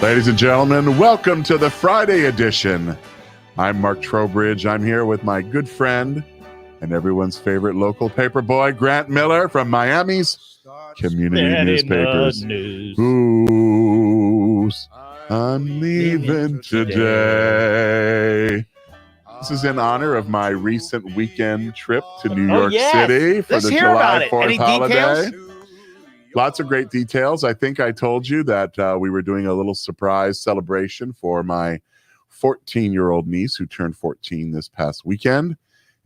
Ladies and gentlemen, welcome to the Friday edition. I'm Mark Trowbridge. I'm here with my good friend and everyone's favorite local paper boy, Grant Miller from Miami's community newspapers. Who's I'm leaving today. This is in honor of my recent weekend trip to New York City for the July 4th holiday. Lots of great details. I think I told you that we were doing a little surprise celebration for my 14-year-old niece who turned 14 this past weekend.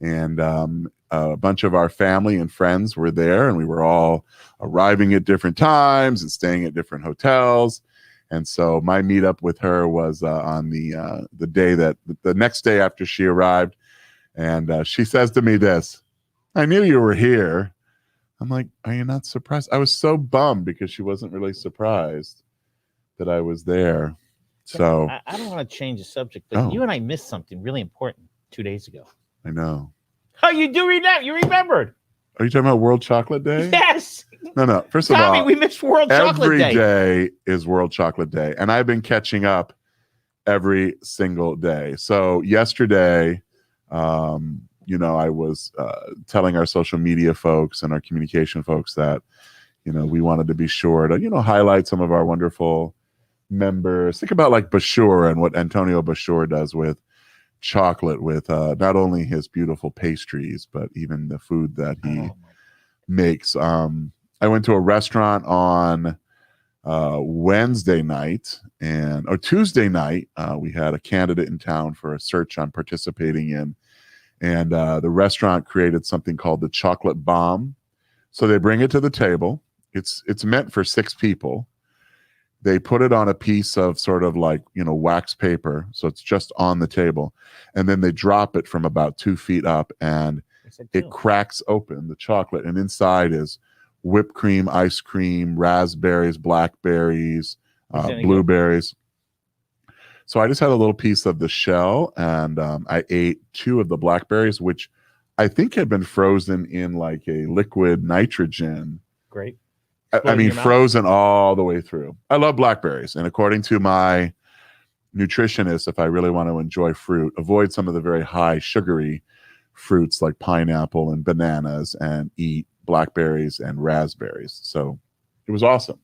And a bunch of our family and friends were there, and we were all arriving at different times and staying at different hotels. And so my meetup with her was on the day that the next day after she arrived. And she says to me this, "I knew you were here." I'm like, "Are you not surprised?" I was so bummed because she wasn't really surprised that I was there. So I don't want to change the subject, but you and I missed something really important 2 days ago. I know. Oh, you do remember? You remembered? Are you talking about World Chocolate Day? Yes. No. First Tommy, of all, we missed World Chocolate Day. Every day is World Chocolate Day, and I've been catching up every single day. So yesterday, I was telling our social media folks and our communication folks that, we wanted to be sure to, highlight some of our wonderful members. Think about like Bashur and what Antonio Bashur does with chocolate, with not only his beautiful pastries, but even the food that he makes. I went to a restaurant on Wednesday night or Tuesday night. We had a candidate in town for a search I'm participating in. And the restaurant created something called the chocolate bomb. So they bring it to the table. It's meant for 6 people. They put it on a piece of sort of like, wax paper. So it's just on the table. And then they drop it from about 2 feet up, and it cracks open the chocolate. And inside is whipped cream, ice cream, raspberries, blackberries, blueberries. So I just had a little piece of the shell, and I ate 2 of the blackberries, which I think had been frozen in like a liquid nitrogen. Great. I mean, frozen all the way through. I love blackberries. And according to my nutritionist, if I really want to enjoy fruit, avoid some of the very high sugary fruits like pineapple and bananas, and eat blackberries and raspberries. So it was awesome.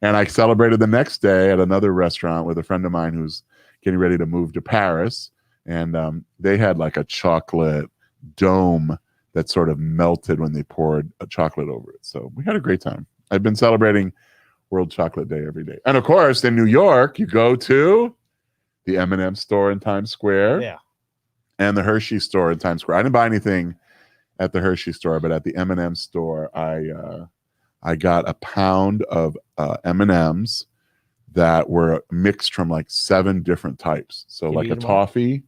And I celebrated the next day at another restaurant with a friend of mine who's getting ready to move to Paris. And they had like a chocolate dome that sort of melted when they poured a chocolate over it. So we had a great time. I've been celebrating World Chocolate Day every day. And of course, in New York, you go to the M&M store in Times Square and the Hershey store in Times Square. I didn't buy anything at the Hershey store, but at the M&M store, I got a pound of M&Ms that were mixed from like 7 different types. So like a toffee.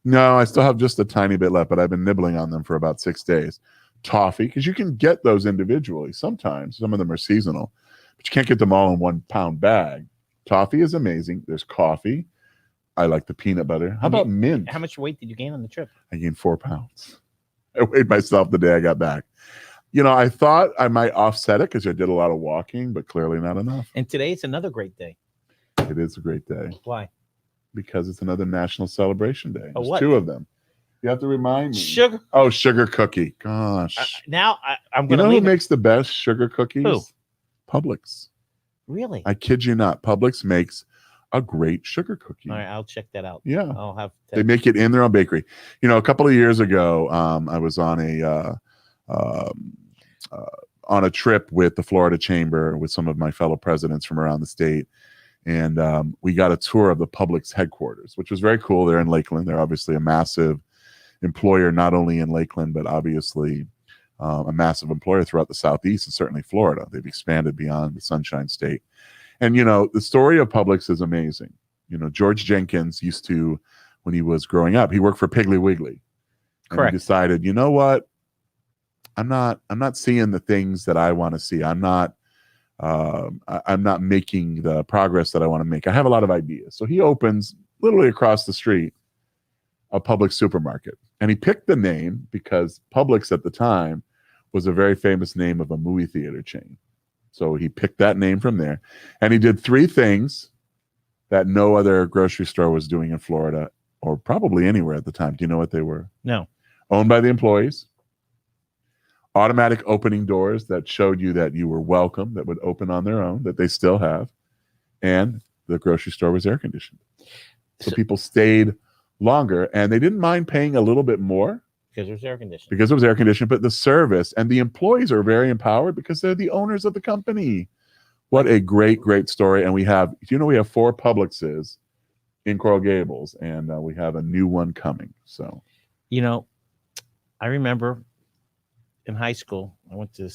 No, I still have just a tiny bit left, but I've been nibbling on them for about 6 days. Toffee, because you can get those individually. Sometimes some of them are seasonal, but you can't get them all in 1 pound bag. Toffee is amazing. There's coffee. I like the peanut butter. How about mint? How much weight did you gain on the trip? I gained 4 pounds. I weighed myself the day I got back. I thought I might offset it because I did a lot of walking, but clearly not enough. And today's another great day. It is a great day. Why? Because it's another National Celebration Day. There's what? 2 of them. You have to remind me. Sugar. Oh, sugar cookie. Gosh. Now I'm going to who makes the best sugar cookies? Who? Publix. Really? I kid you not. Publix makes a great sugar cookie. All right, I'll check that out. Yeah. I'll have. They make it in their own bakery. A couple of years ago, I was on a trip with the Florida Chamber with some of my fellow presidents from around the state. And we got a tour of the Publix headquarters, which was very cool. They're in Lakeland. They're obviously a massive employer, not only in Lakeland, but obviously a massive employer throughout the Southeast and certainly Florida. They've expanded beyond the Sunshine State. And, the story of Publix is amazing. George Jenkins used to, when he was growing up, he worked for Piggly Wiggly. And Correct. He decided, you know what? I'm not seeing the things that I want to see. I'm not making the progress that I want to make. I have a lot of ideas. So he opens literally across the street a Publix supermarket. And he picked the name because Publix at the time was a very famous name of a movie theater chain. So he picked that name from there. And he did 3 things that no other grocery store was doing in Florida, or probably anywhere at the time. Do you know what they were? No. Owned by the employees, automatic opening doors that showed you that you were welcome, that would open on their own, that they still have, and the grocery store was air conditioned. So people stayed longer, and they didn't mind paying a little bit more. Because it was air conditioned. Because it was air conditioned, but the service and the employees are very empowered because they're the owners of the company. What a great, great story. And we have 4 Publixes in Coral Gables, and we have a new one coming. So, I remember in high school, I went to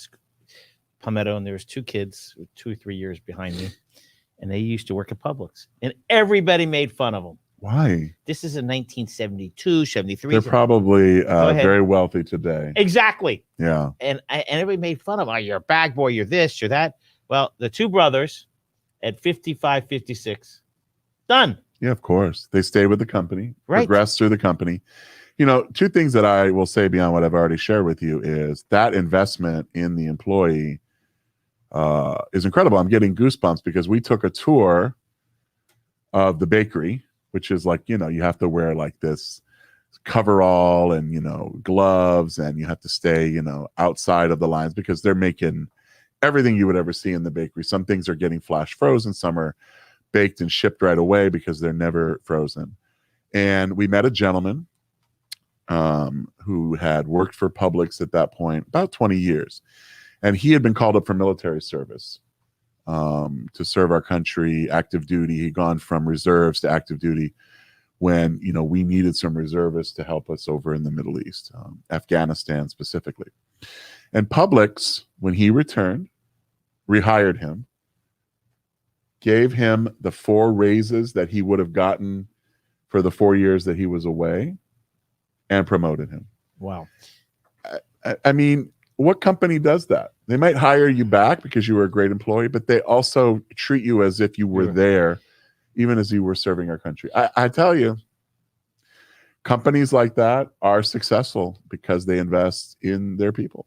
Palmetto, and there was 2 kids 2 or 3 years behind me, and they used to work at Publix, and everybody made fun of them. Why? This is in 1972, 73. They're probably very wealthy today. Exactly. Yeah. And everybody made fun of, oh, you're a bag boy, you're this, you're that. Well, the 2 brothers at 55, 56, done. Yeah, of course. They stayed with the company, right. Progressed through the company. 2 things that I will say beyond what I've already shared with you is that investment in the employee is incredible. I'm getting goosebumps because we took a tour of the bakery, which is like, you have to wear like this coverall and, gloves, and you have to stay, outside of the lines because they're making everything you would ever see in the bakery. Some things are getting flash frozen. Some are baked and shipped right away because they're never frozen. And we met a gentleman who had worked for Publix at that point, about 20 years. And he had been called up for military service to serve our country, active duty. He'd gone from reserves to active duty when, we needed some reservists to help us over in the Middle East, Afghanistan specifically. And Publix, when he returned, rehired him, gave him the 4 raises that he would have gotten for the 4 years that he was away, and promoted him. Wow. I mean, what company does that? They might hire you back because you were a great employee, but they also treat you as if you were there, even as you were serving our country. I tell you, companies like that are successful because they invest in their people.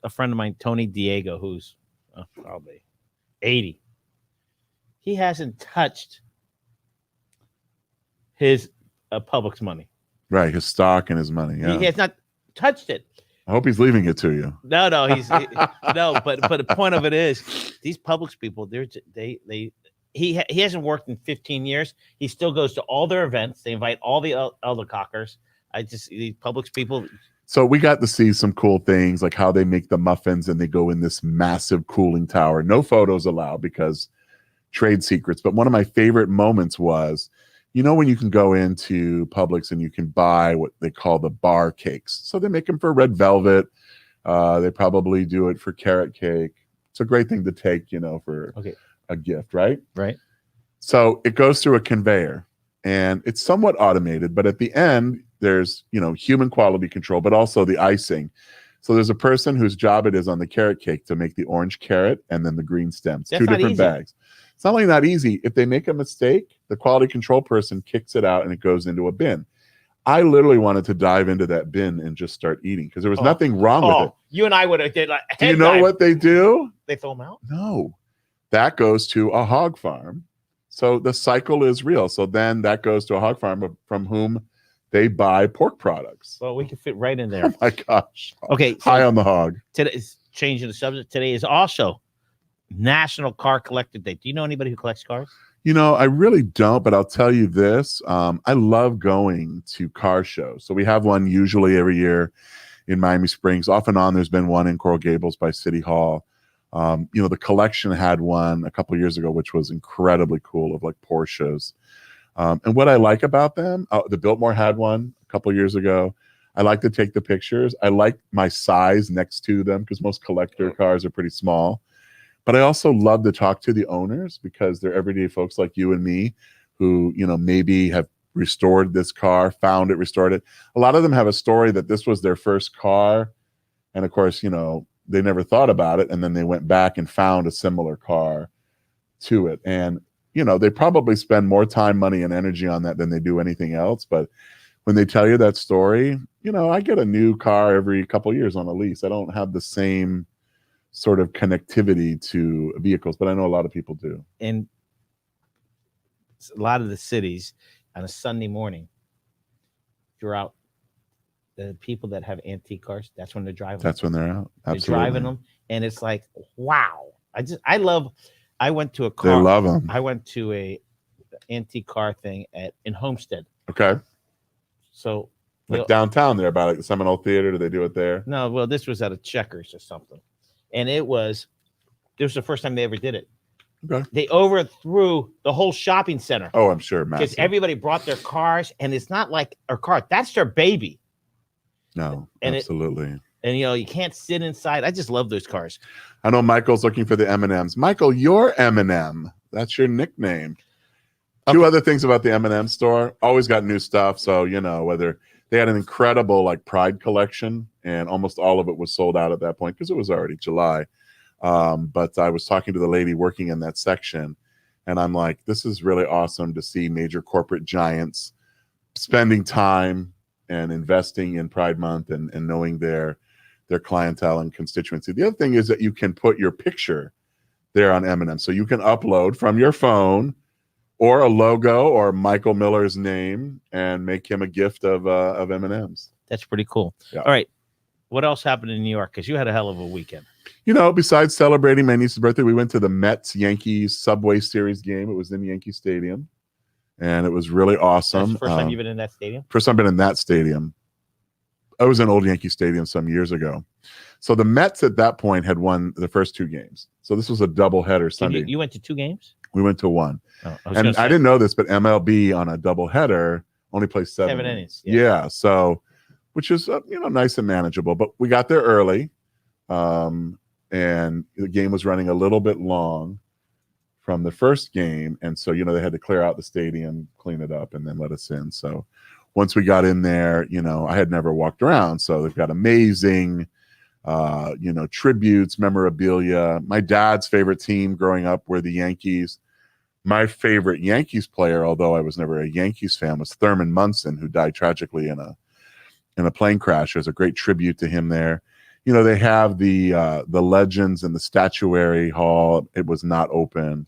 A friend of mine, Tony Diego, who's probably 80, he hasn't touched his Publix money. Right, his stock and his money. Yeah, he has not touched it. I hope he's leaving it to you. No, no, but the point of it is, these Publix people, he hasn't worked in 15 years. He still goes to all their events. They invite all the elder cockers. These Publix people. So we got to see some cool things, like how they make the muffins and they go in this massive cooling tower. No photos allowed because trade secrets. But one of my favorite moments was, when you can go into Publix and you can buy what they call the bar cakes. So they make them for red velvet. They probably do it for carrot cake. It's a great thing to take, for a gift, right? Right. So it goes through a conveyor and it's somewhat automated, but at the end, there's, human quality control, but also the icing. So there's a person whose job it is on the carrot cake to make the orange carrot and then the green stems. That's 2 not different easy. bags. It's not only not easy. If they make a mistake, the quality control person kicks it out and it goes into a bin. I literally wanted to dive into that bin and just start eating because there was nothing wrong with it. You and I would have did like Do you know what they do? They throw them out? No. That goes to a hog farm. So the cycle is real. So then that goes to a hog farm from whom they buy pork products. Well, we can fit right in there. Oh my gosh. Okay. So high on the hog. Today is changing the subject. Today is also National Car Collector Day. Do you know anybody who collects cars? I really don't, but I'll tell you this. I love going to car shows. So we have one usually every year in Miami Springs. Off and on, there's been one in Coral Gables by City Hall. The collection had one a couple years ago, which was incredibly cool, of like Porsches. And what I like about them, the Biltmore had one a couple years ago. I like to take the pictures. I like my size next to them because most collector cars are pretty small. But I also love to talk to the owners because they're everyday folks like you and me who, maybe have restored this car, found it, restored it. A lot of them have a story that this was their first car. And of course, they never thought about it. And then they went back and found a similar car to it. And, they probably spend more time, money, and energy on that than they do anything else. But when they tell you that story, I get a new car every couple of years on a lease. I don't have the same sort of connectivity to vehicles, but I know a lot of people do. And a lot of the cities on a Sunday morning, you're out. The people that have antique cars, that's when they're driving. That's when they're out. Absolutely. They're driving them, and it's like, wow. I went to a car. They love them. I went to a antique car thing in Homestead. Okay. So like downtown there, about like the Seminole Theater. Do they do it there? No, well, this was at a Checkers or something, and this was the first time they ever did it. Okay. They overthrew the whole shopping center. Oh, I'm sure, because everybody brought their cars, and it's not like a car; that's their baby. No, and absolutely. And you can't sit inside. I just love those cars. I know Michael's looking for the M&Ms. Michael, you're M&M. That's your nickname. Okay. 2 other things about the M&M store. Always got new stuff. So, whether they had an incredible like Pride collection, and almost all of it was sold out at that point because it was already July. But I was talking to the lady working in that section, and I'm like, this is really awesome to see major corporate giants spending time and investing in Pride Month and knowing their clientele and constituency. The other thing is that you can put your picture there on M&M. So you can upload from your phone or a logo or Michael Miller's name and make him a gift of M&Ms. That's pretty cool. Yeah. All right. What else happened in New York? Because you had a hell of a weekend. Besides celebrating my niece's birthday, we went to the Mets Yankees Subway Series game. It was in Yankee Stadium, and it was really awesome. That's the first time you've been in that stadium? First time I've been in that stadium. I was in old Yankee Stadium some years ago. So the Mets at that point had won the first 2 games. So this was a doubleheader Sunday. You went to 2 games? We went to 1. Oh, I didn't know this, but MLB on a doubleheader only plays 7 innings. Yeah. So, which is nice and manageable. But we got there early, and the game was running a little bit long from the first game, and so they had to clear out the stadium, clean it up, and then let us in. So once we got in there, I had never walked around, so they've got amazing tributes, memorabilia. My dad's favorite team growing up were the Yankees. My favorite Yankees player, although I was never a Yankees fan, was Thurman Munson, who died tragically in a plane crash. There's a great tribute to him there. They have the legends in the statuary hall. It was not open,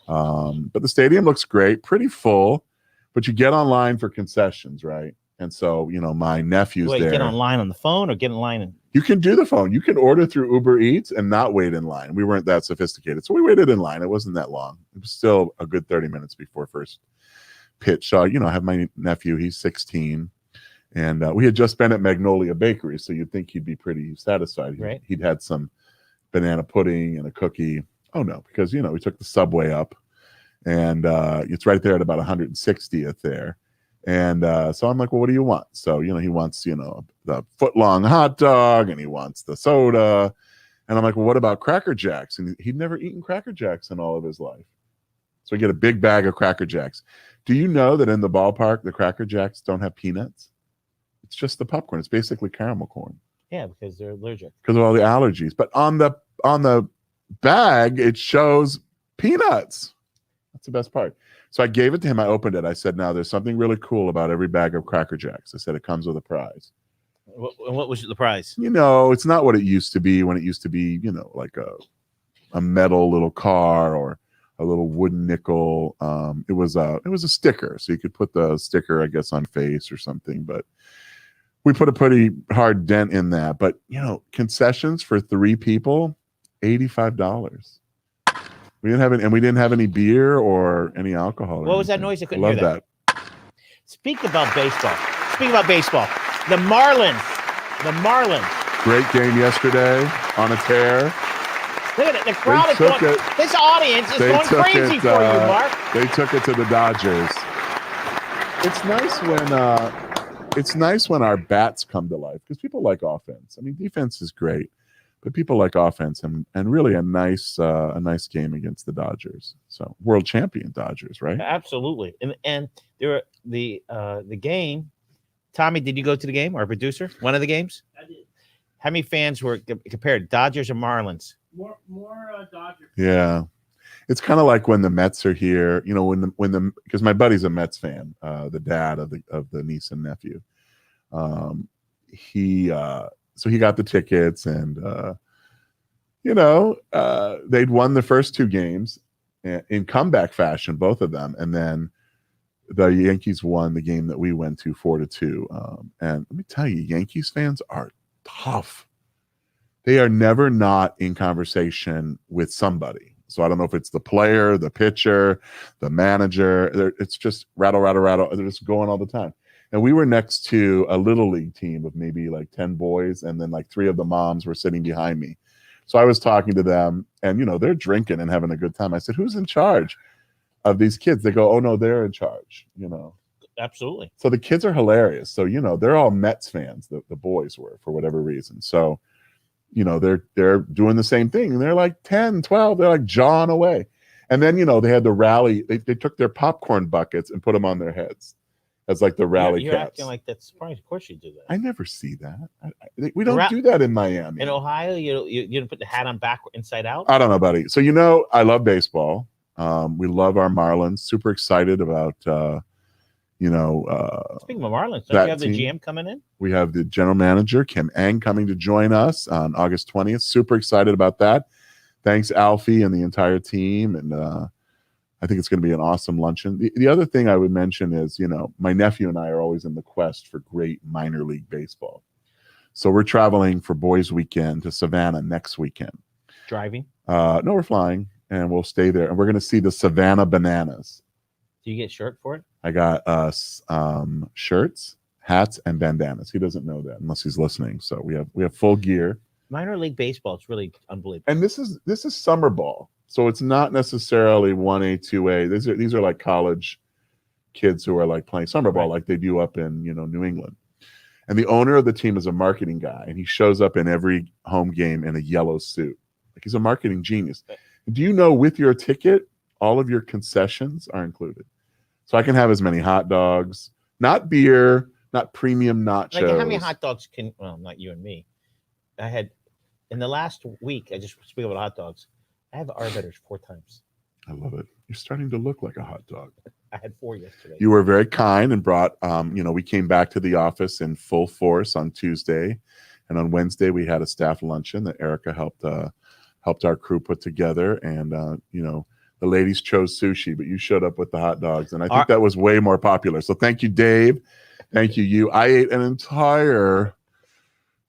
but the stadium looks great, pretty full. But you get online for concessions, right? And so, my nephew's there. You get online on the phone or get in line? You can do the phone. You can order through Uber Eats and not wait in line. We weren't that sophisticated, so we waited in line. It wasn't that long. It was still a good 30 minutes before first pitch. So, I have my nephew. He's 16. And we had just been at Magnolia Bakery, so you'd think he'd be pretty satisfied. Right. He'd had some banana pudding and a cookie. Oh, no, because, we took the subway up, and it's right there at about 160th there. And so I'm like, well, what do you want? So, he wants, the foot-long hot dog, and he wants the soda. And I'm like, well, what about Cracker Jacks? And he'd never eaten Cracker Jacks in all of his life. So I get a big bag of Cracker Jacks. Do you know that in the ballpark, the Cracker Jacks don't have peanuts? It's just the popcorn. It's basically caramel corn. Yeah, because they're allergic. Because of all the allergies. But on the bag, it shows peanuts. That's the best part. So I gave it to him. I opened it. I said, now there's something really cool about every bag of Cracker Jacks. I said, it comes with a prize. What was the prize? It's not what it used to be when it used to be, like a metal little car or a little wooden nickel. It was a sticker. So you could put the sticker, I guess, on face or something. But we put a pretty hard dent in that. But, concessions for 3 people, $85. We didn't have any beer or any alcohol. What was that noise? I couldn't hear that. Speak about baseball. The Marlins. Great game yesterday on a tear. Look at it. The crowd is going. This audience is going crazy for you, Mark. They took it to the Dodgers. It's nice when our bats come to life because people like offense. I mean, defense is great, but people like offense and really a nice game against the Dodgers. So world champion Dodgers, right? Absolutely. And there were the game. Tommy, did you go to the game? Our producer, one of the games. I did. How many fans were compared? Dodgers or Marlins? More Dodgers. Yeah. It's kind of like when the Mets are here, you know, because my buddy's a Mets fan, the dad of the niece and nephew. So he got the tickets, and they'd won the first two games in comeback fashion, both of them, and then the Yankees won the game that we went to 4-2. And let me tell you, Yankees fans are tough. They are never not in conversation with somebody. So I don't know if it's the player, the pitcher, the manager. It's just rattle, rattle, rattle. They're just going all the time. And we were next to a little league team of maybe like 10 boys, and then like 3 of the moms were sitting behind me. So I was talking to them, and they're drinking and having a good time. I said, "Who's in charge of these kids?" They go, "Oh no, they're in charge." Absolutely. So the kids are hilarious. So they're all Mets fans. The boys were, for whatever reason. So they're doing the same thing. And they're like 10, 12. They're like jawing away. And then they had the rally. They took their popcorn buckets and put them on their heads as like the rally You're caps. acting like that's surprising. Of course you do that. I never see that. We don't do that in Miami. In Ohio, you don't put the hat on backward, inside out? I don't know, buddy. So I love baseball. We love our Marlins. Super excited about speaking of Marlins, don't you have the GM coming in? We have the general manager, Kim Eng, coming to join us on August 20th. Super excited about that. Thanks, Alfie, and the entire team. And I think it's going to be an awesome luncheon. The other thing I would mention is, my nephew and I are always in the quest for great minor league baseball. So we're traveling for Boys Weekend to Savannah next weekend. Driving? No, we're flying, and we'll stay there. And we're going to see the Savannah Bananas. Do you get a shirt for it? I got us shirts, hats, and bandanas. He doesn't know that unless he's listening. So we have full gear. Minor league baseball, it's really unbelievable. And this is summer ball, so it's not necessarily 1A, 2A. These are like college kids who are like playing summer ball, like they do up in New England. And the owner of the team is a marketing guy, and he shows up in every home game in a yellow suit. Like, he's a marketing genius. Do you know, with your ticket, all of your concessions are included? So I can have as many hot dogs, not beer, not premium nachos. Like, how many hot dogs not you and me. I had, in the last week, I just speak about hot dogs. I have Arbiters 4 times. I love it. You're starting to look like a hot dog. I had 4 yesterday. You were very kind and brought, we came back to the office in full force on Tuesday. And on Wednesday, we had a staff luncheon that Erica helped our crew put together. And, the ladies chose sushi, but you showed up with the hot dogs. And I think that was way more popular. So thank you, Dave. Thank you. I ate an entire,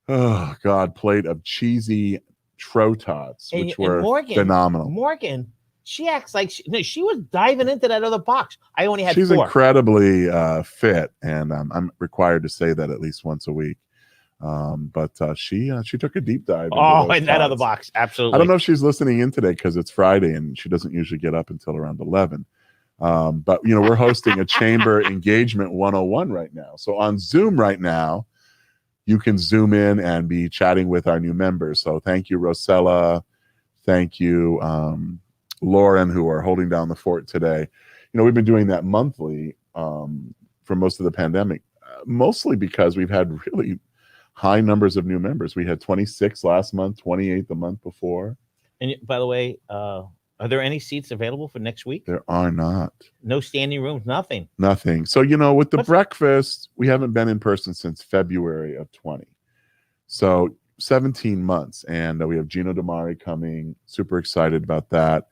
plate of cheesy trotots, which were phenomenal. Morgan, she acts like she was diving into that other box. I only had 4. She's incredibly fit, and I'm required to say that at least once a week. But she took a deep dive. In that other box. Absolutely. I don't know if she's listening in today because it's Friday and she doesn't usually get up until around 11. But we're hosting a chamber engagement 101 right now. So on Zoom right now, you can zoom in and be chatting with our new members. So thank you, Rosella. Thank you, Lauren, who are holding down the fort today. We've been doing that monthly for most of the pandemic, mostly because we've had really high numbers of new members. We had 26 last month, 28 the month before. And by the way, are there any seats available for next week? There are not. No standing rooms, nothing. Nothing. So, with the breakfast, we haven't been in person since February of 20. So 17 months. And we have Gino Damari coming. Super excited about that.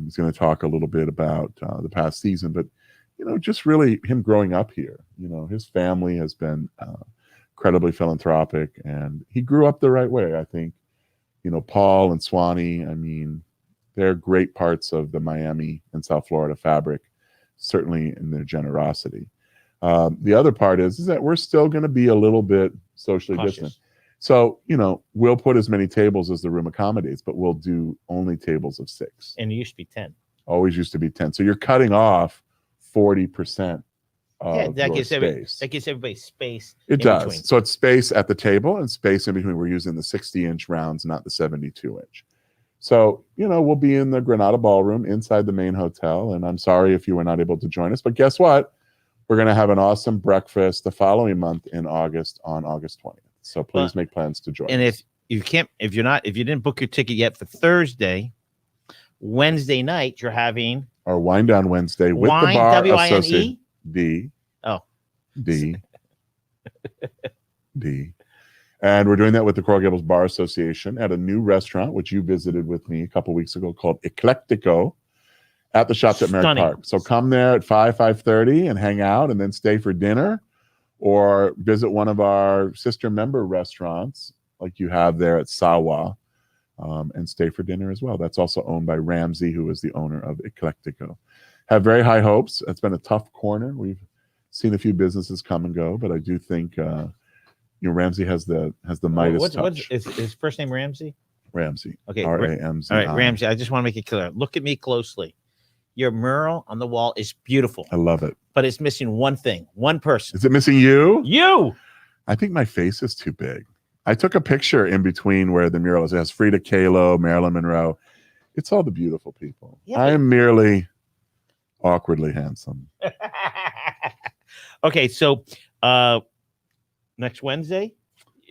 He's going to talk a little bit about the past season, but, just really him growing up here. His family has been incredibly philanthropic, and he grew up the right way. I think, Paul and Swanee, they're great parts of the Miami and South Florida fabric, certainly in their generosity. The other part is that we're still going to be a little bit socially distant. So, we'll put as many tables as the room accommodates, but we'll do only tables of 6. And it used to be 10. Always used to be 10. So you're cutting off 40%. That gives everybody space. It does. Between. So it's space at the table and space in between. We're using the 60-inch rounds, not the 72-inch. So, we'll be in the Granada Ballroom inside the main hotel. And I'm sorry if you were not able to join us, but guess what? We're going to have an awesome breakfast the following month in August, on August 20th. So please make plans to join. And if you didn't book your ticket yet for Thursday, Wednesday night, you're having our Wine Down Wednesday with Wine, the Bar W-I-N-E? Association. D. Oh. D. D. And we're doing that with the Coral Gables Bar Association at a new restaurant, which you visited with me a couple weeks ago, called Eclectico, at the Shops at Merrick Stunning. Park. So come there at 5:30 and hang out and then stay for dinner, or visit one of our sister member restaurants like you have there at Sawa, and stay for dinner as well. That's also owned by Ramsey, who is the owner of Eclectico. Have very high hopes. It's been a tough corner. We've seen a few businesses come and go, but I do think Ramsey has the Midas touch. Is his first name Ramsey? Ramsey. Okay. R-A-M-Z-I. All right, Ramsey. I just want to make it clear. Look at me closely. Your mural on the wall is beautiful. I love it. But it's missing one thing, one person. Is it missing you? You. I think my face is too big. I took a picture in between where the mural is. It has Frida Kahlo, Marilyn Monroe. It's all the beautiful people. Yeah, I am merely awkwardly handsome. Okay, so next Wednesday?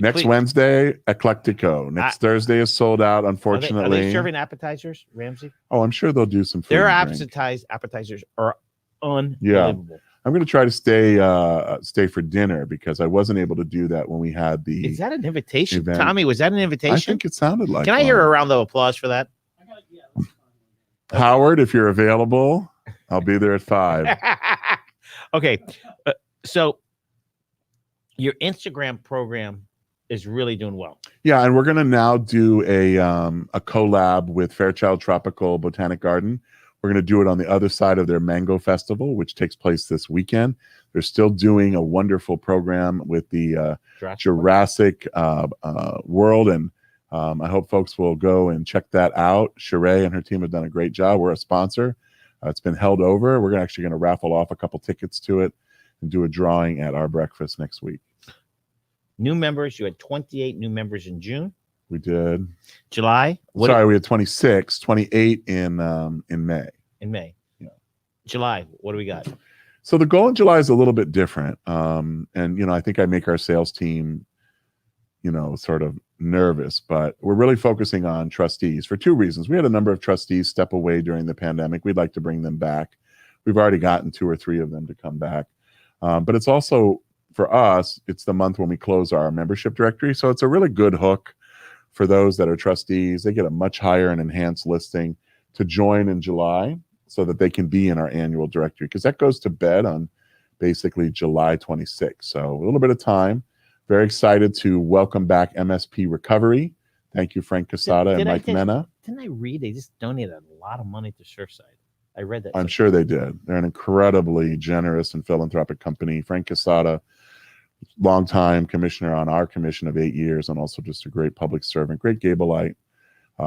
Wednesday, Eclectico. Next Thursday is sold out, unfortunately. Are they serving appetizers, Ramsey? Oh, I'm sure they'll do some food. Their and drink. appetizers are unbelievable. Yeah. I'm going to try to stay for dinner because I wasn't able to do that when we had the. Is that an invitation, event. Tommy? Was that an invitation? I think it sounded like. Can I hear a round of applause for that? Howard, if you're available, I'll be there at 5. Okay, so your Instagram program is really doing well. Yeah, and we're going to now do a collab with Fairchild Tropical Botanic Garden. We're going to do it on the other side of their Mango Festival, which takes place this weekend. They're still doing a wonderful program with the Jurassic World, and I hope folks will go and check that out. Sheree and her team have done a great job. We're a sponsor. It's been held over. We're actually going to raffle off a couple tickets to it and do a drawing at our breakfast next week. New members. You had 28 new members in June. We did. July. We had 26, 28 in May. In May. Yeah. July. What do we got? So the goal in July is a little bit different. And, I think I make our sales team, sort of nervous, but we're really focusing on trustees for 2 reasons. We had a number of trustees step away during the pandemic. We'd like to bring them back. We've already gotten 2 or 3 of them to come back. But it's also, for us, it's the month when we close our membership directory. So it's a really good hook for those that are trustees. They get a much higher and enhanced listing to join in July so that they can be in our annual directory, because that goes to bed on basically July 26th. So a little bit of time. Very excited to welcome back MSP Recovery. Thank you, Frank Casada and Mike Mena. Didn't I read they just donated a lot of money to Surfside? I read that. I'm sure they did. They're an incredibly generous and philanthropic company. Frank Casada, longtime commissioner on our commission of 8 years, and also just a great public servant, great Gableite.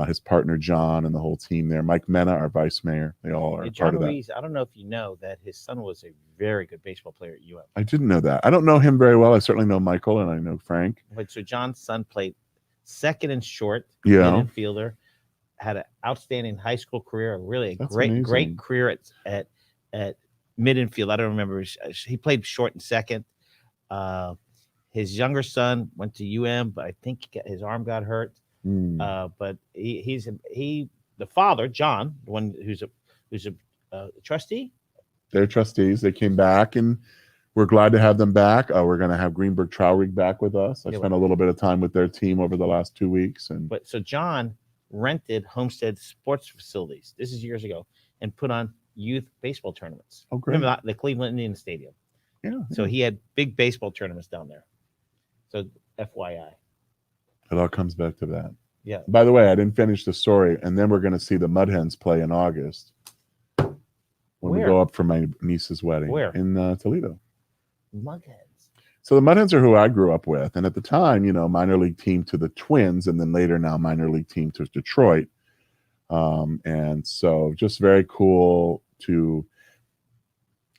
His partner John and the whole team there. Mike Mena, our vice mayor, they all are part of that. I don't know if you know that his son was a very good baseball player at UM. I didn't know that. I don't know him very well. I certainly know Michael and I know Frank. But so John's son played second and short, infielder, had an outstanding high school career, really a great career at mid infield. I don't remember. He played short and second. His younger son went to UM, but I think his arm got hurt. But he's the father, John, the one who's a trustee. They're trustees. They came back, and we're glad to have them back. We're going to have Greenberg Trowbridge back with us. I spent a little bit of time with their team over the last 2 weeks, but so John rented Homestead Sports Facilities. This is years ago, and put on youth baseball tournaments. Oh, great! Remember the Cleveland Indian Stadium? Yeah. So he had big baseball tournaments down there. So FYI. It all comes back to that. Yeah. By the way, I didn't finish the story, and then we're going to see the Mud Hens play in August when we go up for my niece's wedding. Where? In Toledo. Mud Hens. So the Mud Hens are who I grew up with, and at the time, minor league team to the Twins, and then later now minor league team to Detroit. And so just very cool to.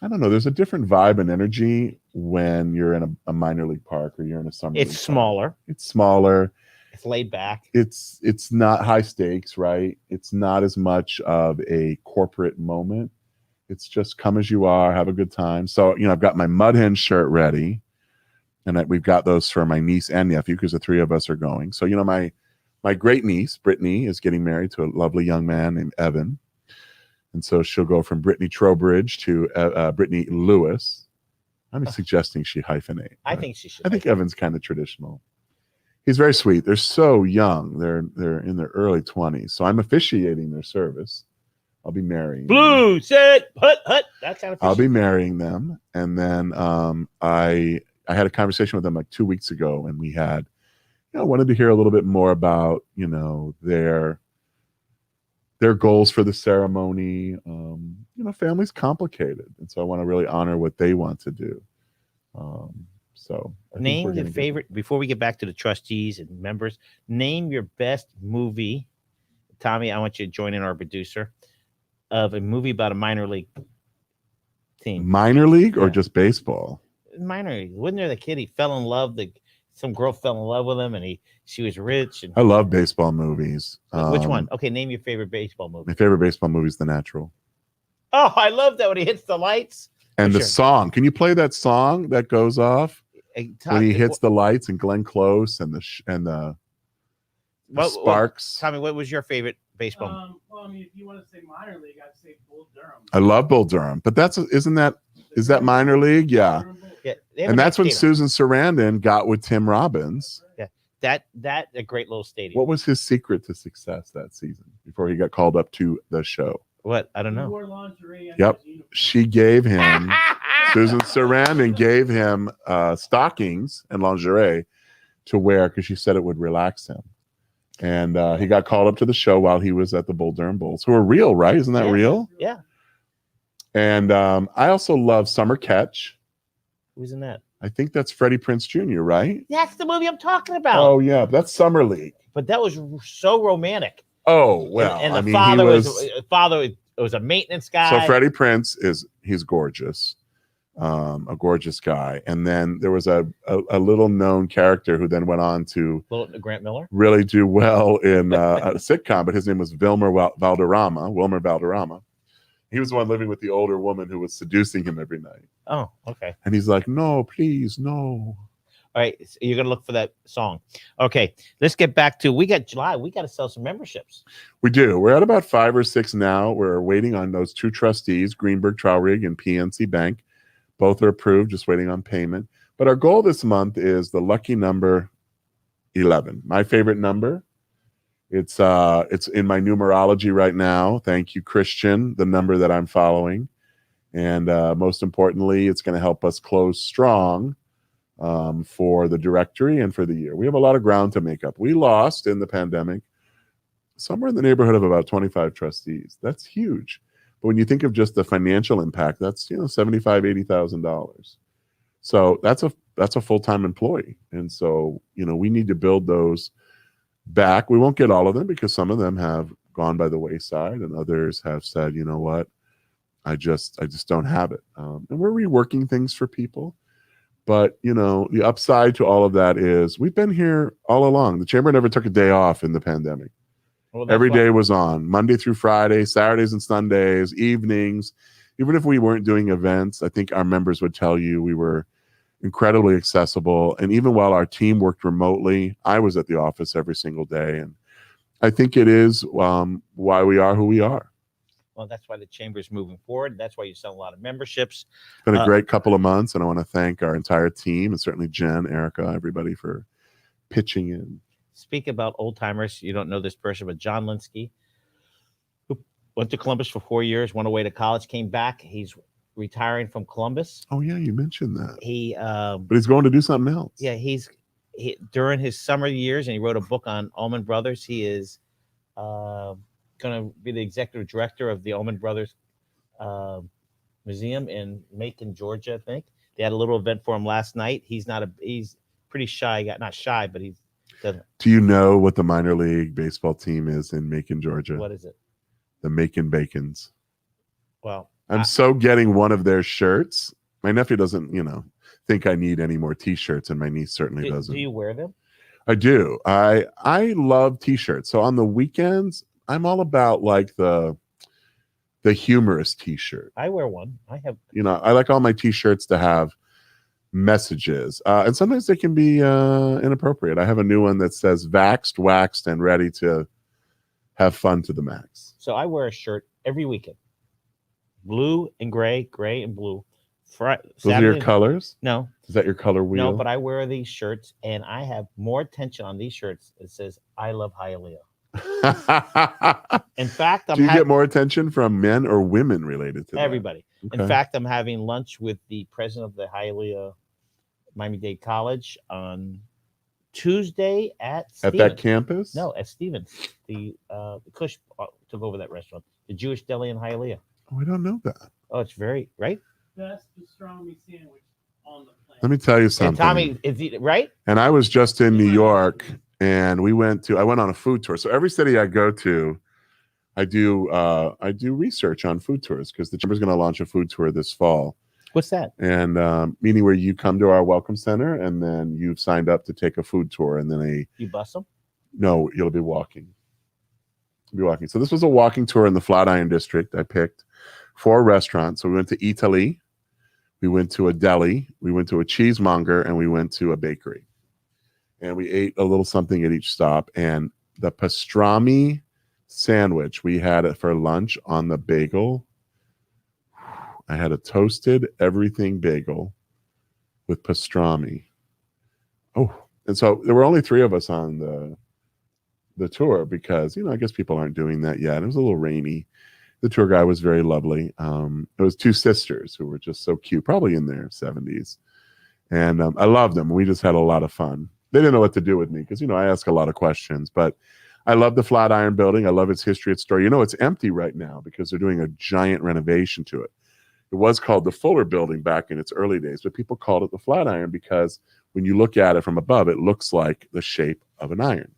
I don't know. There's a different vibe and energy when you're in a minor league park or you're in a summer. It's smaller. Park. It's smaller. It's laid back. It's not high stakes, right? It's not as much of a corporate moment. It's just come as you are, have a good time. So, I've got my Mud Hen shirt ready, and we've got those for my niece and nephew because the 3 of us are going. So, my great niece, Brittany, is getting married to a lovely young man named Evan. And so she'll go from Brittany Trowbridge to Brittany Lewis. I'm suggesting she hyphenate. I think she should. I think Evan's kind of traditional. He's very sweet. They're so young. They're in their early 20s. So I'm officiating their service. I'll be marrying Blue, sit, hut. That kind of. I'll be marrying them. And then I had a conversation with them like 2 weeks ago, and we had, wanted to hear a little bit more about, their goals for the ceremony. Family's complicated. And so I want to really honor what they want to do. So name your favorite, before we get back to the trustees and members, name your best movie. Tommy, I want you to join in, our producer, of a movie about a minor league team. Minor league or just baseball? Minor league. Wasn't there the kid, he fell in love, some girl fell in love with him, and she was rich. And I love baseball movies. Which one? Okay, name your favorite baseball movie. My favorite baseball movie is The Natural. Oh, I love that when he hits the lights. And the song. Can you play that song that goes off when he hits the lights, and Glenn Close and the Sparks? Tommy, what was your favorite baseball movie? Well, I mean, if you want to say minor league, I'd say Bull Durham. I love Bull Durham, but is that minor league? Yeah. Yeah, and that's when Susan Sarandon got with Tim Robbins. Yeah, that a great little stadium. What was his secret to success that season before he got called up to the show? What? I don't know. Wore lingerie. Yep. She gave him, Susan Sarandon gave him stockings and lingerie to wear because she said it would relax him. And he got called up to the show while he was at the Bull Durham Bulls, who are real, right? Isn't that real? Yeah. And I also love Summer Catch. Who's in that? I think that's Freddie Prinze Jr., right? That's the movie I'm talking about. Oh, yeah. That's Summer League. But that was so romantic. Oh, well. And the father was a maintenance guy. So Freddie Prinze he's gorgeous. A gorgeous guy. And then there was a little known character who then went on to Grant Miller really do well in a sitcom, but his name was Wilmer Valderrama. He was the one living with the older woman who was seducing him every night. Oh, okay. And he's like, no, please, no. All right, so you're going to look for that song. Okay, let's get back to, we got July. We got to sell some memberships. We do. We're at about 5 or 6 now. We're waiting on those 2 trustees, Greenberg Trowbridge and PNC Bank. Both are approved, just waiting on payment. But our goal this month is the lucky number 11. My favorite number. It's in my numerology right now. Thank you, Christian, the number that I'm following. And most importantly, it's going to help us close strong for the directory and for the year. We have a lot of ground to make up. We lost in the pandemic somewhere in the neighborhood of about 25 trustees. That's huge. But when you think of just the financial impact, that's $75,000, $80,000. So that's a full-time employee. And so, we need to build those back. We won't get all of them because some of them have gone by the wayside and others have said, you know what, I just don't have it. And we're reworking things for people. But, the upside to all of that is we've been here all along. The chamber never took a day off in the pandemic. Well, every day was on, Monday through Friday, Saturdays and Sundays, evenings. Even if we weren't doing events, I think our members would tell you we were incredibly accessible. And even while our team worked remotely, I was at the office every single day. And I think it is why we are who we are. Well, that's why the chamber is moving forward. That's why you sell a lot of memberships. It's been a great couple of months, and I want to thank our entire team and certainly Jen, Erica, everybody for pitching in. Speak about old timers. You don't know this person, but John Linsky, who went to Columbus for 4 years, went away to college, came back. He's retiring from Columbus. Oh yeah, you mentioned that. But he's going to do something else. Yeah, he during his summer years, and he wrote a book on Allman Brothers. He is going to be the executive director of the Allman Brothers Museum in Macon, Georgia. I think they had a little event for him last night. He's pretty shy guy, not shy, but he's. Do you know what the minor league baseball team is in Macon, Georgia? What is it? The Macon Bacons. Well, I'm so getting one of their shirts. My nephew doesn't, think I need any more T-shirts, and my niece certainly doesn't. Do you wear them? I do. I love T-shirts. So on the weekends, I'm all about like the humorous T-shirt. I wear one. I have. I like all my T-shirts to have messages. And sometimes they can be inappropriate. I have a new one that says vaxxed, waxed, and ready to have fun to the max. So I wear a shirt every weekend. Blue and gray, gray and blue. Those are your colors? No. Is that your color wheel? No, but I wear these shirts, and I have more attention on these shirts. It says, I love Hialeah. In fact, do you get more attention from men or women related to everybody? Okay. In fact, I'm having lunch with the president of the Hialeah Miami-Dade College on Tuesday at that campus? No, at Stevens. The Kush took over that restaurant, the Jewish deli in Hialeah. Oh, I don't know that. Oh, it's very right. Best pastrami sandwich on the planet. Let me tell you something. And Tommy, is he right? And I was just in New York, and I went on a food tour. So every city I go to, I do research on food tours because the chamber's going to launch a food tour this fall. What's that? And meaning where you come to our welcome center, and then you've signed up to take a food tour, and then you bus them? No, you'll be walking. So this was a walking tour in the Flatiron District. I picked 4 restaurants. So we went to Italy, we went to a deli, we went to a cheesemonger, and we went to a bakery. And we ate a little something at each stop. And the pastrami sandwich, we had it for lunch on the bagel. I had a toasted everything bagel with pastrami. Oh, and so there were only 3 of us on the tour because, I guess people aren't doing that yet. It was a little rainy. The tour guy was very lovely. It was 2 sisters who were just so cute, probably in their 70s. And I loved them. We just had a lot of fun. They didn't know what to do with me because, I ask a lot of questions. But I love the Flatiron building. I love its history, its story. It's empty right now because they're doing a giant renovation to it. It was called the Fuller Building back in its early days, but people called it the Flatiron because when you look at it from above, it looks like the shape of an iron.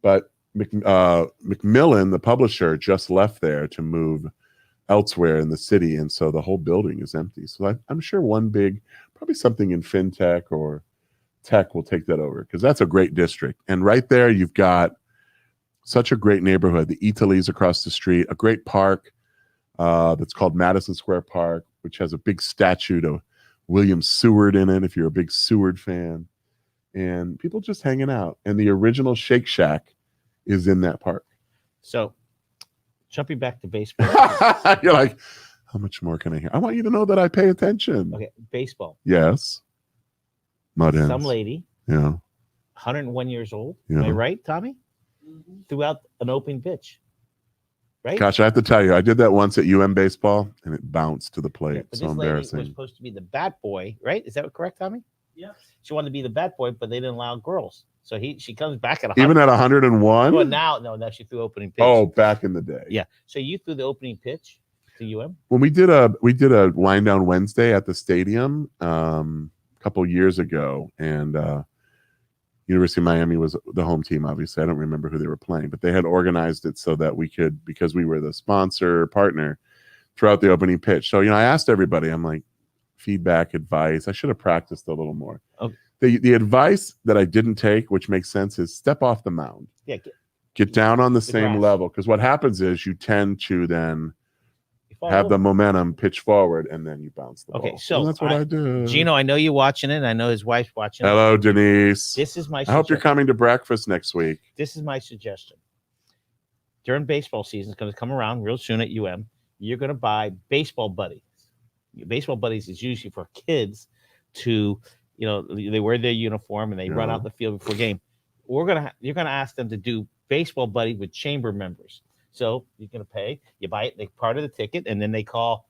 But Macmillan, the publisher, just left there to move elsewhere in the city, and so the whole building is empty. So I'm sure probably something in fintech or tech will take that over because that's a great district. And right there, you've got such a great neighborhood. The Italy's across the street, a great park that's called Madison Square Park, which has a big statue to William Seward in it, if you're a big Seward fan. And people just hanging out. And the original Shake Shack is in that park. So, jumping back to baseball. You're like, how much more can I hear? I want you to know that I pay attention. Okay, baseball. Yes. Mud hens. Some lady, 101 years old. Yeah. Am I right, Tommy? Mm-hmm. Threw out an open pitch. Right? Gosh, I have to tell you, I did that once at baseball, and it bounced to the plate. Yeah, but so this lady embarrassing. was supposed to be the bat boy, right? Is that correct, Tommy? Yeah. She wanted to be the bat boy, but they didn't allow girls. So she comes back at 100. Even at 101? Well, now she threw opening pitch. Oh, back in the day. Yeah. So you threw the opening pitch to UM? When we did a wind down Wednesday at the stadium a couple years ago, and University of Miami was the home team. Obviously, I don't remember who they were playing, but they had organized it so that we could, because we were the sponsor partner, throughout the opening pitch. So I asked everybody. I'm like, feedback, advice. I should have practiced a little more. Okay. The advice that I didn't take, which makes sense, is step off the mound. Yeah. Get down on the same grass. level, because what happens is you tend to then have over. the momentum, pitch forward, and then you bounce the ball. Okay, so and that's what I do. Gino, I know you're watching it. I know his wife's watching it. Hello, Denise. This is my I hope you're coming to breakfast next week. This is my suggestion. During baseball season, it's going to come around real soon at UM. You're going to buy baseball buddies. Baseball buddies is usually for kids to, they wear their uniform and they run out the field before game. You're going to ask them to do baseball buddy with chamber members. So you're going to pay, you buy it, they part of the ticket, and then they call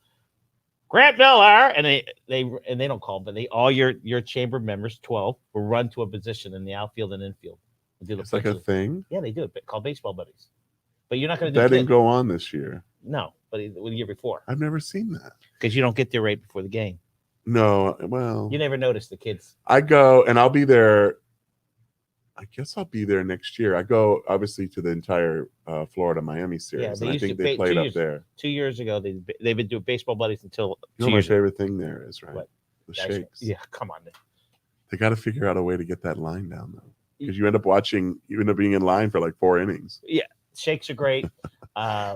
Grant Miller, and they don't call, but all your chamber members, 12, will run to a position in the outfield and infield. It's like a thing? Yeah, they do it, called baseball buddies. But you're not going to do that. Didn't go on this year. No, but the year before. I've never seen that. Because you don't get there right before the game. No, well. You never notice the kids. I go, and I'll be there. I guess I'll be there next year. I go, obviously, to the entire Florida-Miami series. Yeah, I think they played up there. 2 years ago, they've been doing baseball buddies until 2 my years ago. favorite thing there is, right? What? The shakes. Yeah, come on. They got to figure out a way to get that line down, though. Because you end up being in line for like 4 innings. Yeah, shakes are great.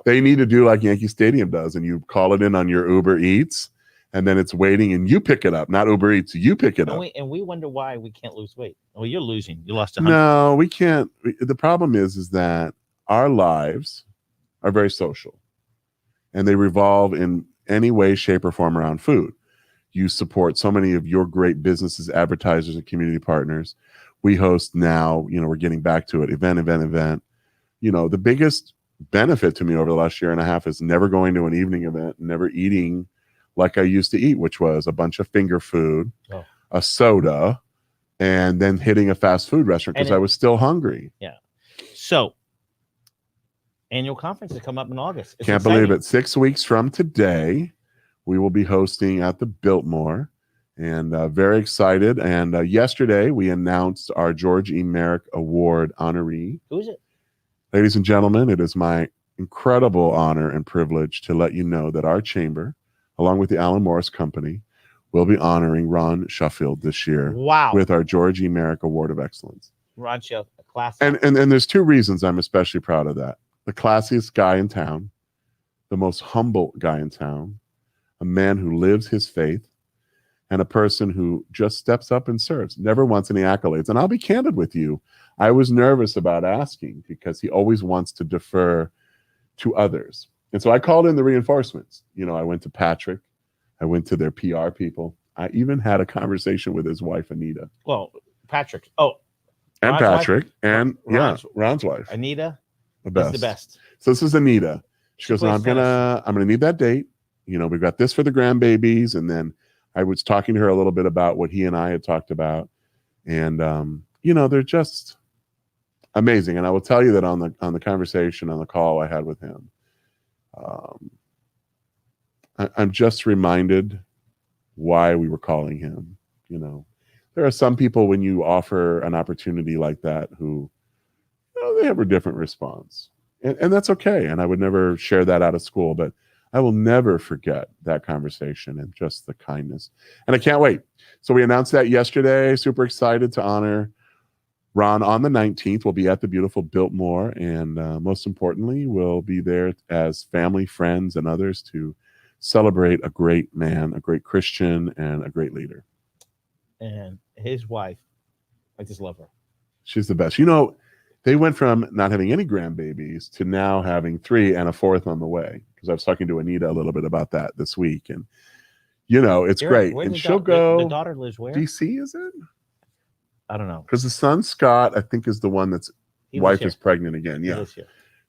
They need to do like Yankee Stadium does, and you call it in on your Uber Eats, and then it's waiting and you pick it up, not Uber Eats. You pick it up. And we wonder why we can't lose weight. Well, you're losing. You lost 100. No, we can't. The problem is that our lives are very social, and they revolve in any way, shape, or form around food. You support so many of your great businesses, advertisers, and community partners. We host now, we're getting back to it, event. The biggest benefit to me over the last year and a half is never going to an evening event, never eating like I used to eat, which was a bunch of finger food, a soda, and then hitting a fast food restaurant because I was still hungry. Yeah. So, annual conference to come up in August. It's Can't exciting. believe it. 6 weeks from today, we will be hosting at the Biltmore, and very excited. And yesterday, we announced our George E. Merrick Award honoree. Who is it? Ladies and gentlemen, it is my incredible honor and privilege to let you know that our chamber, along with the Alan Morris Company, will be honoring Ron Sheffield this year. Wow. With our George E. Merrick Award of Excellence. Ron Sheffield, a class. And there's two reasons I'm especially proud of that. The classiest guy in town, the most humble guy in town, a man who lives his faith, and a person who just steps up and serves, never wants any accolades. And I'll be candid with you. I was nervous about asking because he always wants to defer to others. And so I called in the reinforcements. I went to Patrick. I went to their PR people. I even had a conversation with his wife, Anita. Well, Patrick. Oh. And Ron's Patrick. Wife? And Ron's wife. Anita. The best. Is the best. So this is Anita. She goes, I'm gonna need that date. We've got this for the grandbabies. And then I was talking to her a little bit about what he and I had talked about. And they're just amazing. And I will tell you that on the conversation, on the call I had with him, I'm just reminded why we were calling him. There are some people when you offer an opportunity like that who they have a different response. And that's okay. And I would never share that out of school, but I will never forget that conversation and just the kindness. And I can't wait. So we announced that yesterday. Super excited to honor Ron on the 19th. We'll be at the beautiful Biltmore. And most importantly, we'll be there as family, friends, and others to celebrate a great man, a great Christian, and a great leader. And his wife, I just love her. She's the best. They went from not having any grandbabies to now having 3 and a 4th on the way. Because I was talking to Anita a little bit about that this week. And, it's great. And she'll go. The daughter lives where? DC, is it? I don't know. Because the son, Scott, I think is the one that's wife is pregnant again. Yeah.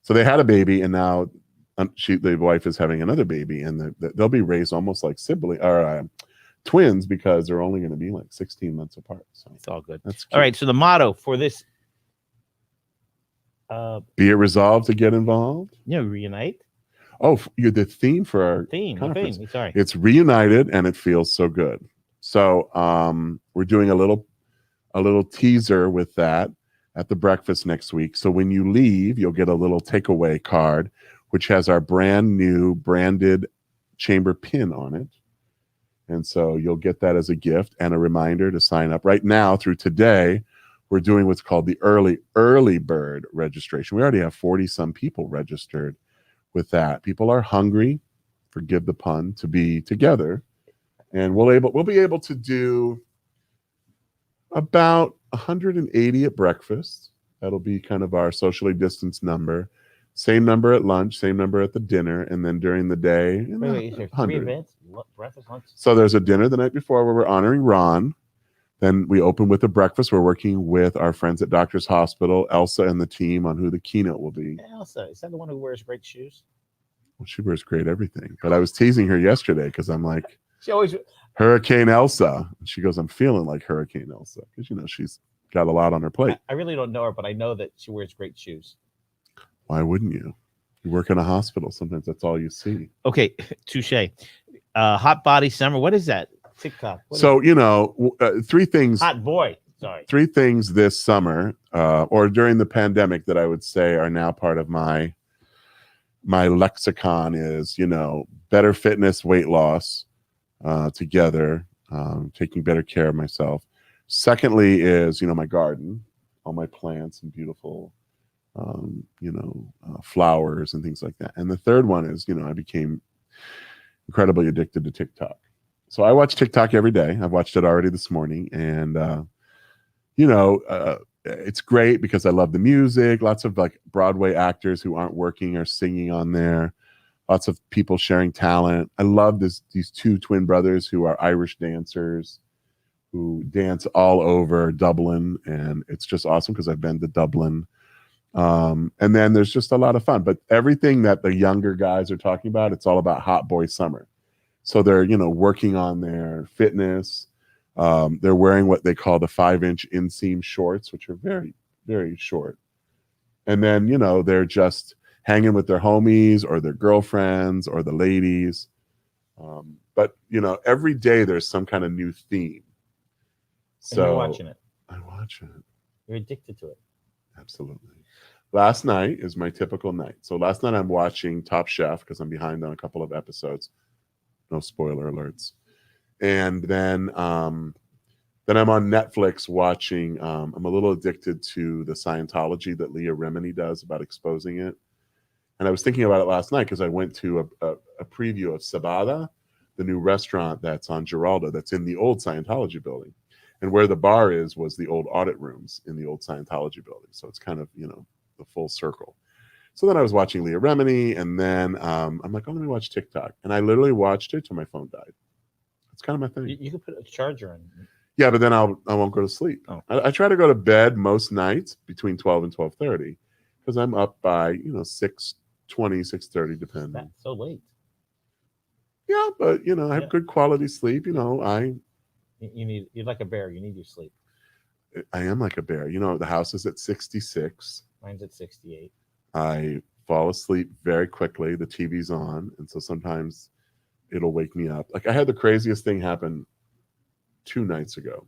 So they had a baby, and now the wife is having another baby. And they'll be raised almost like twins because they're only going to be like 16 months apart. So it's all good. That's cute. All right. So the motto for this. Be it resolved to get involved. Reunite. Oh, the theme for our conference. Sorry. It's reunited and it feels so good. So we're doing a little teaser with that at the breakfast next week. So when you leave, you'll get a little takeaway card, which has our brand new branded chamber pin on it. And so you'll get that as a gift and a reminder to sign up. Right now through today, we're doing what's called the early bird registration. We already have 40 some people registered with that. People are hungry, forgive the pun, to be together. And we'll be able to do about 180 at breakfast. That'll be kind of our socially distanced number. Same number at lunch, same number at the dinner, and then during the day, Wait, is there 3 events? Breakfast, lunch? So there's a dinner the night before where we're honoring Ron. Then we open with a breakfast. We're working with our friends at Doctors Hospital, Elsa and the team, on who the keynote will be. Elsa, is that the one who wears great shoes? Well, she wears great everything. But I was teasing her yesterday because I'm like, she always Hurricane Elsa. And she goes, I'm feeling like Hurricane Elsa because, she's got a lot on her plate. I really don't know her, but I know that she wears great shoes. Why wouldn't you? You work in a hospital. Sometimes that's all you see. Okay, touche. Hot body summer. What is that? TikTok. So, 3 things. Hot boy. Sorry. 3 things this summer or during the pandemic that I would say are now part of my lexicon is, better fitness, weight loss together, taking better care of myself. Secondly is, my garden, all my plants and beautiful, flowers and things like that. And the third one is, I became incredibly addicted to TikTok. So I watch TikTok every day. I've watched it already this morning, and it's great because I love the music. Lots of like Broadway actors who aren't working are singing on there. Lots of people sharing talent. I love these two twin brothers who are Irish dancers who dance all over Dublin, and it's just awesome because I've been to Dublin. And then there's just a lot of fun. But everything that the younger guys are talking about, it's all about hot boy summer. So they're, working on their fitness. They're wearing what they call the 5-inch inseam shorts, which are very, very short. And then, they're just hanging with their homies or their girlfriends or the ladies. But, every day there's some kind of new theme. And you're watching it. I watch it. You're addicted to it. Absolutely. Last night is my typical night. So last night I'm watching Top Chef because I'm behind on a couple of episodes. No spoiler alerts. And then I'm on Netflix watching. I'm a little addicted to the Scientology that Leah Remini does about exposing it. And I was thinking about it last night because I went to a preview of Sabada, the new restaurant that's on Giralda, that's in the old Scientology building. And where the bar was the old audit rooms in the old Scientology building. So it's kind of, the full circle. So then I was watching Leah Remini, and then I'm like, oh, let me watch TikTok. And I literally watched it till my phone died. It's kind of my thing. You can put a charger in. Yeah, but then I won't go to sleep. Oh. I try to go to bed most nights between 12 and 12:30 because I'm up by, 6:20, 6:30, depending. That's so late. Yeah, but, I have good quality sleep. You're like a bear. You need your sleep. I am like a bear. The house is at 66. Mine's at 68. I fall asleep very quickly. The TV's on. And so sometimes it'll wake me up. Like I had the craziest thing happen 2 nights ago.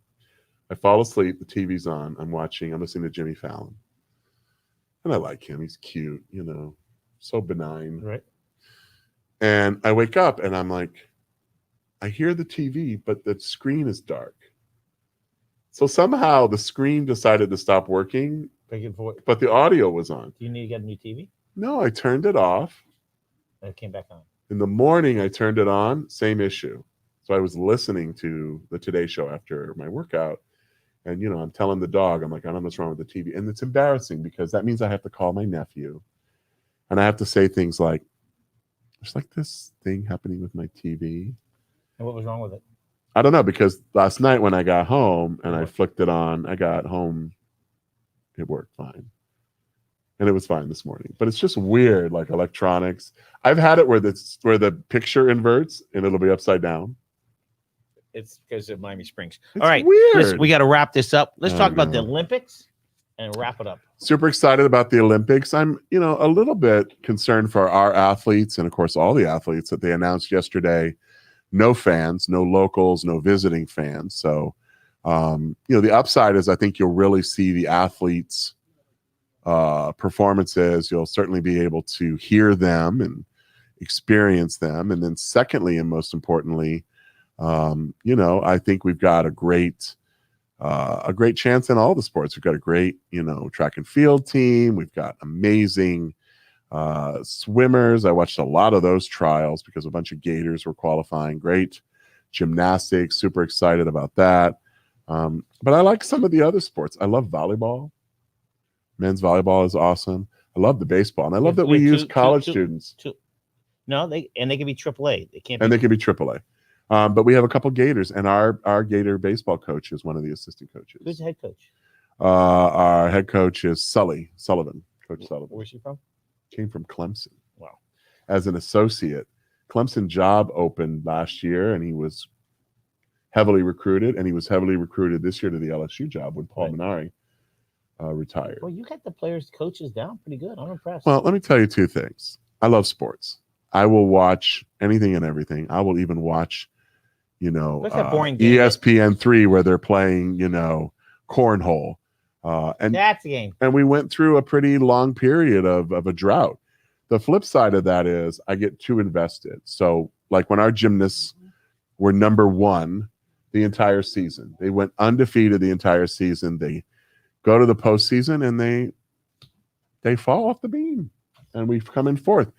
I fall asleep. The TV's on. I'm listening to Jimmy Fallon. And I like him. He's cute, so benign. Right. And I wake up and I'm like, I hear the TV, but the screen is dark. So somehow the screen decided to stop working, but the audio was on. Do you need to get a new TV? No, I turned it off. And it came back on. In the morning, I turned it on, same issue. So I was listening to the Today Show after my workout. And, I'm telling the dog, I'm like, I don't know what's wrong with the TV. And it's embarrassing because that means I have to call my nephew. And I have to say things like, there's like this thing happening with my TV. And what was wrong with it? I don't know, because last night when I got home and I flicked it on, I got home, it worked fine. And it was fine this morning. But it's just weird, like electronics. I've had it where the picture inverts and it'll be upside down. It's because of Miami Springs. It's all right, weird. We got to wrap this up. Let's talk about the know. Olympics and wrap it up. Super excited about the Olympics. I'm, a little bit concerned for our athletes and, of course, all the athletes that they announced yesterday. No fans, no locals, no visiting fans. So, the upside is I think you'll really see the athletes' performances. You'll certainly be able to hear them and experience them. And then secondly, and most importantly, I think we've got a great chance in all the sports. We've got a great, track and field team. We've got amazing swimmers. I watched a lot of those trials because a bunch of Gators were qualifying. Great gymnastics. Super excited about that. But I like some of the other sports. I love volleyball. Men's volleyball is awesome. I love the baseball, and I love that we use college students. No, they can be AAA. They can't. And they can be AAA. But we have a couple Gators, and our Gator baseball coach is one of the assistant coaches. Who's the head coach? Our head coach is Sullivan. Coach Sullivan. Where's he from? Came from Clemson. Wow. As an associate. Clemson job opened last year, and he was heavily recruited, and he was heavily recruited this year to the LSU job when Paul Minari retired. Well, you got the players, coaches down pretty good. I'm impressed. Well, let me tell you 2 things. I love sports. I will watch anything and everything. I will even watch, ESPN3 where they're playing, cornhole. And that's the game. And we went through a pretty long period of a drought. The flip side of that is I get too invested. So like when our gymnasts were number 1 the entire season, they went undefeated the entire season. They go to the postseason and they fall off the beam, and we've come in 4th.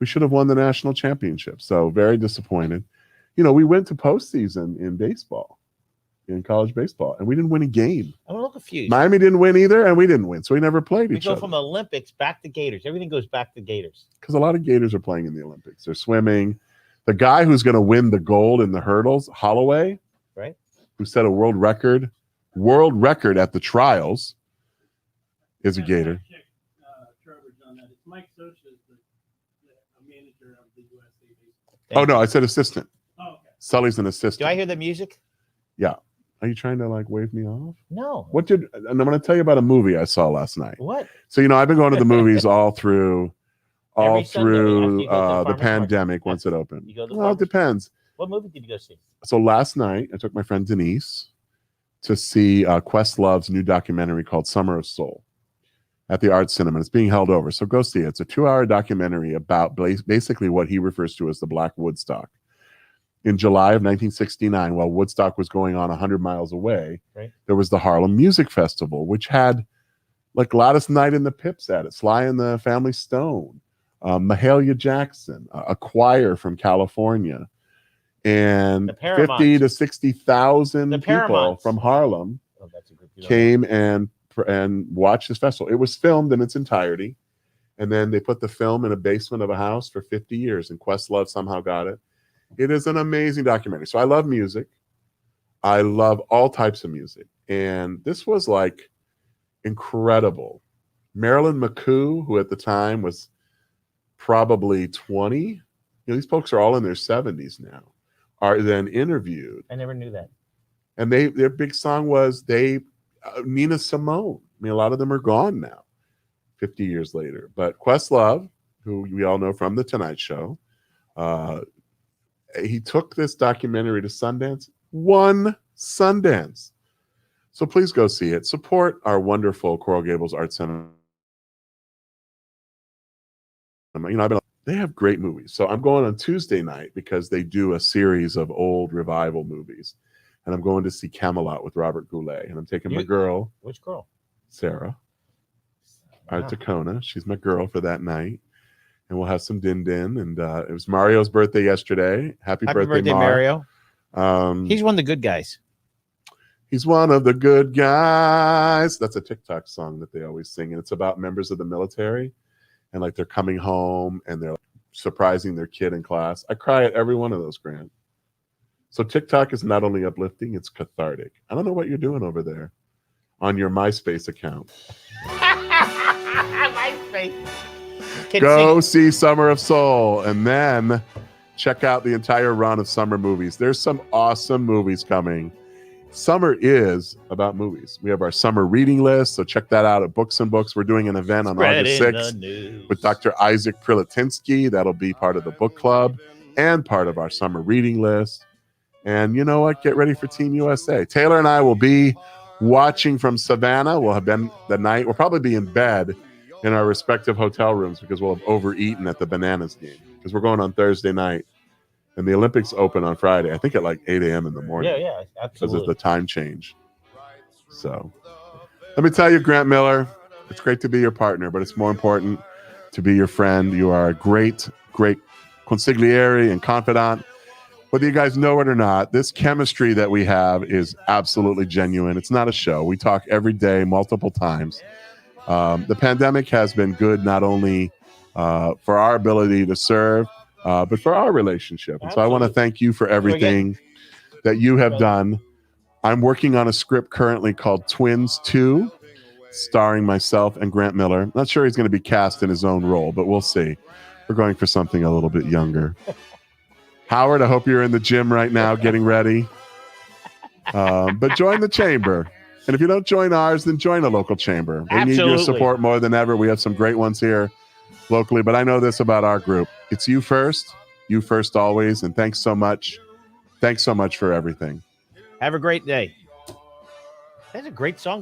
We should have won the national championship. So very disappointed. we went to postseason in baseball, in college baseball, and we didn't win a game. I'm a little confused. Miami didn't win either, and we didn't win, so we never played We each go other. from the Olympics back to Gators. Everything goes back to Gators. Because a lot of Gators are playing in the Olympics. They're swimming. The guy who's going to win the gold in the hurdles, Holloway, right, who set a world record at the trials, is a Gator. Check Trowbridge on that. It's Mike Socha, the manager of the USA baseball. Oh, no, I said assistant. Oh, okay. Sully's an assistant. Do I hear the music? Yeah. Are you trying to wave me off? No. And I'm going to tell you about a movie I saw last night. What? So, I've been going to the movies all through Every Sunday after you go to the the farmer's pandemic market. once it opened. You go to the Well, it farmer's- depends. What movie did you go see? So last night, I took my friend Denise to see Questlove's new documentary called Summer of Soul at the Art Cinema. It's being held over. So go see it. It's a 2-hour documentary about basically what he refers to as the Black Woodstock. In July of 1969, while Woodstock was going on 100 miles away, right, there was the Harlem Music Festival, which had like Gladys Knight and the Pips at it, Sly and the Family Stone, Mahalia Jackson, a choir from California, and 50 to 60,000 people from Harlem came and watched this festival. It was filmed in its entirety, and then they put the film in a basement of a house for 50 years, and Questlove somehow got it. It is an amazing documentary. So I love music. I love all types of music, and this was like incredible. Marilyn McCoo, who at the time was probably 20, these folks are all in their 70s now, are then interviewed. I never knew that. And their big song was Nina Simone. I mean, a lot of them are gone now, 50 years later. But Questlove, who we all know from The Tonight Show, he took this documentary to Sundance, won Sundance. So please go see it. Support our wonderful Coral Gables Art Center. They have great movies. So I'm going on Tuesday night because they do a series of old revival movies. And I'm going to see Camelot with Robert Goulet. And I'm taking my girl. Which girl? Sarah. Wow. Tacona. She's my girl for that night. And we'll have some din-din. And it was Mario's birthday yesterday. Happy birthday, Mario. Mario. He's one of the good guys. He's one of the good guys. That's a TikTok song that they always sing. And it's about members of the military. And like they're coming home and they're like surprising their kid in class. I cry at every one of those, Grant. So TikTok is not only uplifting, it's cathartic. I don't know what you're doing over there on your MySpace account. MySpace. Go see Summer of Soul and then check out the entire run of summer movies. There's some awesome movies coming. Summer is about movies. We have our summer reading list, so check that out at Books and Books. We're doing an event on August 6th with Dr. Isaac Prilatinsky. That'll be part of the book club and part of our summer reading list. And you know what? Get ready for Team USA. Taylor and I will be watching from Savannah. We'll have been the night. We'll probably be in bed in our respective hotel rooms because we'll have overeaten at the Bananas game because we're going on Thursday night. And the Olympics open on Friday, I think at like 8 a.m. in the morning. Yeah, absolutely. Because of the time change. So let me tell you, Grant Miller, it's great to be your partner, but it's more important to be your friend. You are a great, great consigliere and confidant. Whether you guys know it or not, this chemistry that we have is absolutely genuine. It's not a show. We talk every day, multiple times. The pandemic has been good not only for our ability to serve, but for our relationship. And so I want to thank you for everything that you have done. I'm working on a script currently called Twins 2, starring myself and Grant Miller. Not sure he's going to be cast in his own role, but we'll see. We're going for something a little bit younger. Howard, I hope you're in the gym right now getting ready. But join the chamber. And if you don't join ours, then join a local chamber. We need your support more than ever. We have some great ones here locally, but I know this about our group. It's you first always, and thanks so much. Thanks so much for everything. Have a great day. That's a great song.